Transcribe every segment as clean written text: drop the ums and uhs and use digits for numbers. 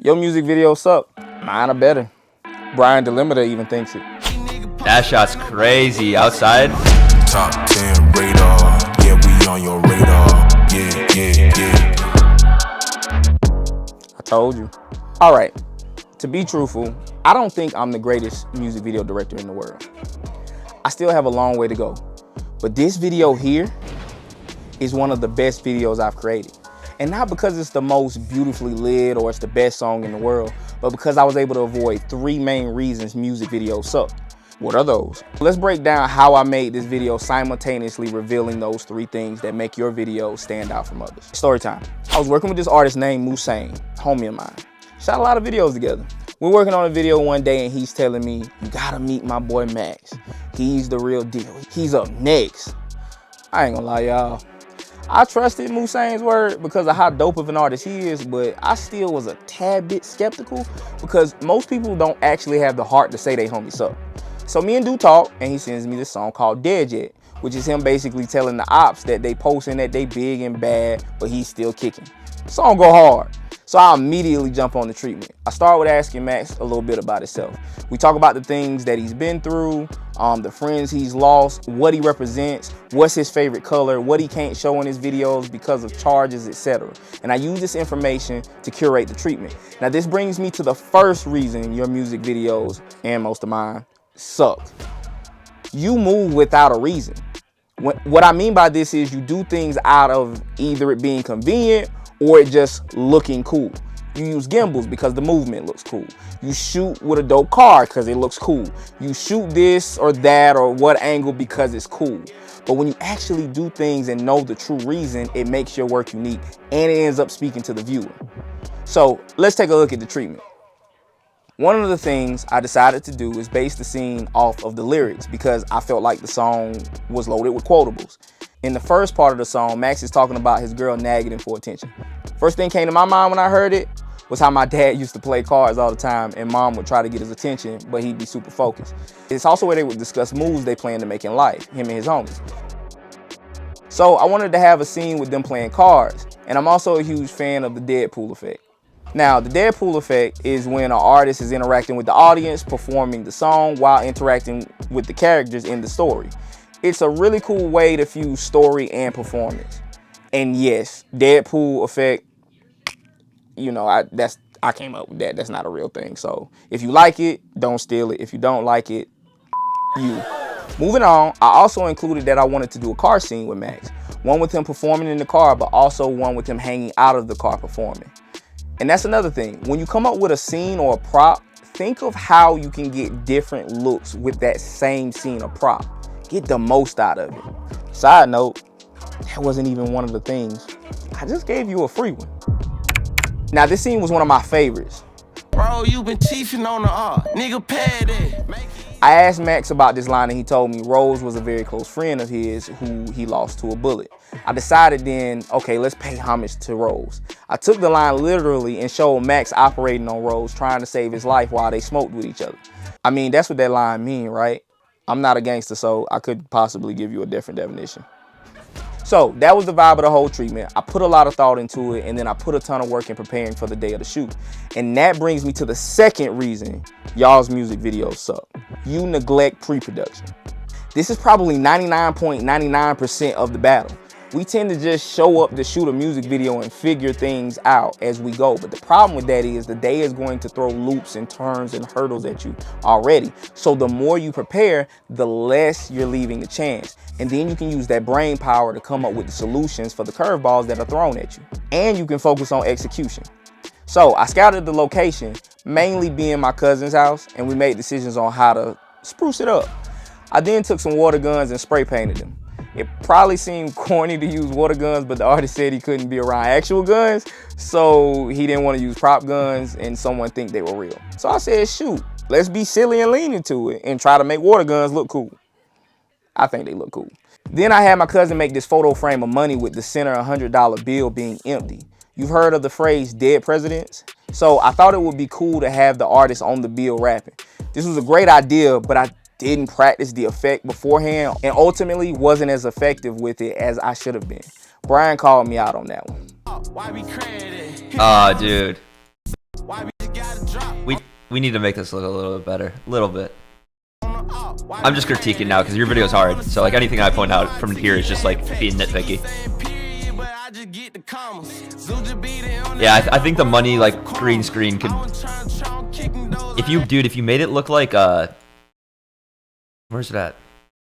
Your music videos suck. Mine are better. Bryan Delimata even thinks it. That shot's crazy. Outside. Top 10 radar. Yeah, we on your radar. Yeah. I told you. All right. To be truthful, I don't think I'm the greatest music video director in the world. I still have a long way to go. But this video here is one of the best videos I've created. And not because it's the most beautifully lit or it's the best song in the world, but because I was able to avoid 3 main reasons music videos suck. What are those? Let's break down how I made this video, simultaneously revealing those 3 things that make your video stand out from others. Story time. I was working with this artist named Hussein, homie of mine. Shot a lot of videos together. We're working on a video one day and he's telling me, you gotta meet my boy Max. He's the real deal. He's up next. I ain't gonna lie, y'all. I trusted Hussein's word because of how dope of an artist he is, but I still was a tad bit skeptical because most people don't actually have the heart to say they homie suck. So me and Dude talk, and he sends me this song called Dead Yet, which is him basically telling the ops that they posting that they big and bad, but he's still kicking. The song go hard. So I immediately jump on the treatment. I start with asking Max a little bit about himself. We talk about the things that he's been through, the friends he's lost, what he represents, what's his favorite color, what he can't show in his videos because of charges, etc. And I use this information to curate the treatment. Now this brings me to the first reason your music videos, and most of mine, suck. You move without a reason. What I mean by this is you do things out of either it being convenient or it just looking cool. You use gimbals because the movement looks cool. You shoot with a dope car because it looks cool. You shoot this or that or what angle because it's cool. But when you actually do things and know the true reason, it makes your work unique and it ends up speaking to the viewer. So let's take a look at the treatment. One of the things I decided to do is base the scene off of the lyrics because I felt like the song was loaded with quotables. In the first part of the song, Max is talking about his girl nagging him for attention. First thing came to my mind when I heard it was how my dad used to play cards all the time and mom would try to get his attention, but he'd be super focused. It's also where they would discuss moves they plan to make in life, him and his homies. So I wanted to have a scene with them playing cards, and I'm also a huge fan of the Deadpool effect. Now, the Deadpool effect is when an artist is interacting with the audience, performing the song while interacting with the characters in the story. It's a really cool way to fuse story and performance. And yes, Deadpool effect, you know, I came up with that. That's not a real thing. So if you like it, don't steal it. If you don't like it, you. Moving on, I also included that I wanted to do a car scene with Max. One with him performing in the car, but also one with him hanging out of the car performing. And that's another thing. When you come up with a scene or a prop, think of how you can get different looks with that same scene or prop. Get the most out of it. Side note, that wasn't even one of the things. I just gave you a free one. Now this scene was one of my favorites. Bro, you been chiefing on the art. Nigga, pad it. I asked Max about this line and he told me Rose was a very close friend of his who he lost to a bullet. I decided then, okay, let's pay homage to Rose. I took the line literally and showed Max operating on Rose, trying to save his life while they smoked with each other. I mean, that's what that line mean, right? I'm not a gangster, so I could possibly give you a different definition. So that was the vibe of the whole treatment. I put a lot of thought into it, and then I put a ton of work in preparing for the day of the shoot. And that brings me to the second reason y'all's music videos suck. You neglect pre-production. This is probably 99.99% of the battle. We tend to just show up to shoot a music video and figure things out as we go. But the problem with that is the day is going to throw loops and turns and hurdles at you already. So the more you prepare, the less you're leaving the chance. And then you can use that brain power to come up with the solutions for the curveballs that are thrown at you. And you can focus on execution. So I scouted the location, mainly being my cousin's house, and we made decisions on how to spruce it up. I then took some water guns and spray painted them. It probably seemed corny to use water guns, but the artist said he couldn't be around actual guns, so he didn't want to use prop guns and someone think they were real. So I said, shoot, let's be silly and lean into it and try to make water guns look cool. I think they look cool. Then I had my cousin make this photo frame of money with the center $100 bill being empty. You've heard of the phrase dead presidents? So I thought it would be cool to have the artist on the bill rapping. This was a great idea, but I didn't practice the effect beforehand and ultimately wasn't as effective with it as I should have been. Bryan called me out on that one. Oh, dude. We need to make this look a little bit better. A little bit. I'm just critiquing now because your video's hard. So like anything I point out from here is just like being nitpicky. Yeah, I think the money like green screen could. If you made it look like where's it at?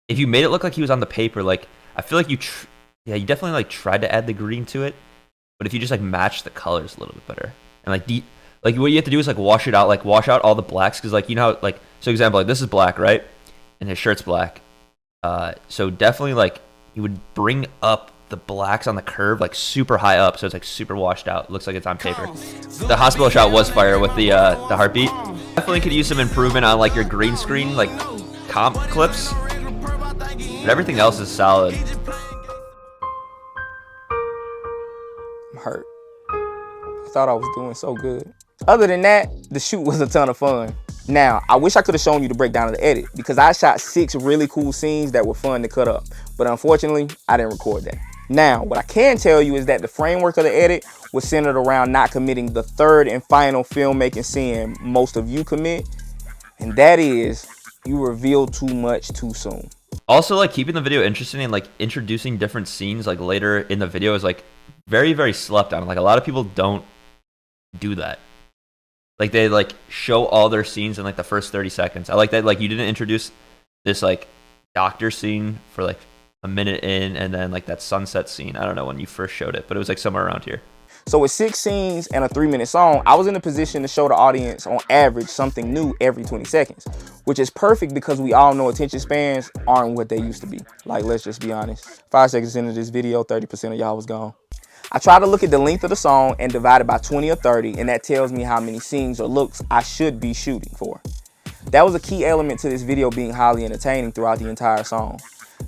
If you made it look like he was on the paper, like I feel like you definitely like tried to add the green to it. But if you just like match the colors a little bit better and like what you have to do is like wash it out, like wash out all the blacks because like you know how, like so example like this is black, right? And his shirt's black. So definitely like you would bring up the blacks on the curve like super high up so it's like super washed out. It looks like it's on paper. The hospital shot was fire with the heartbeat. Definitely could use some improvement on like your green screen like comp clips. But everything else is solid. I'm hurt. I thought I was doing so good. Other than that, the shoot was a ton of fun. Now, I wish I could have shown you the breakdown of the edit because I shot 6 really cool scenes that were fun to cut up. But unfortunately, I didn't record that. Now, what I can tell you is that the framework of the edit was centered around not committing the third and final filmmaking sin most of you commit. And that is, you reveal too much too soon. Also, like keeping the video interesting and like introducing different scenes like later in the video is like very, very slept on. Like a lot of people don't do that. Like they like show all their scenes in like the first 30 seconds. I like that like you didn't introduce this like doctor scene for like a minute in and then like that sunset scene. I don't know when you first showed it, but it was like somewhere around here. So with 6 scenes and a 3-minute song, I was in a position to show the audience on average something new every 20 seconds, which is perfect because we all know attention spans aren't what they used to be. Like, let's just be honest. 5 seconds into this video, 30% of y'all was gone. I try to look at the length of the song and divide it by 20 or 30, and that tells me how many scenes or looks I should be shooting for. That was a key element to this video being highly entertaining throughout the entire song.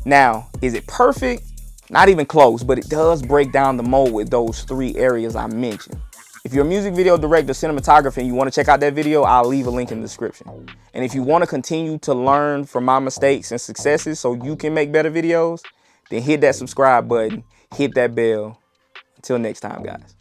Now, is it perfect? Not even close, but it does break down the mold with those 3 areas I mentioned. If you're a music video director, cinematographer, and you want to check out that video, I'll leave a link in the description. And if you want to continue to learn from my mistakes and successes so you can make better videos, then hit that subscribe button, hit that bell. Until next time, guys.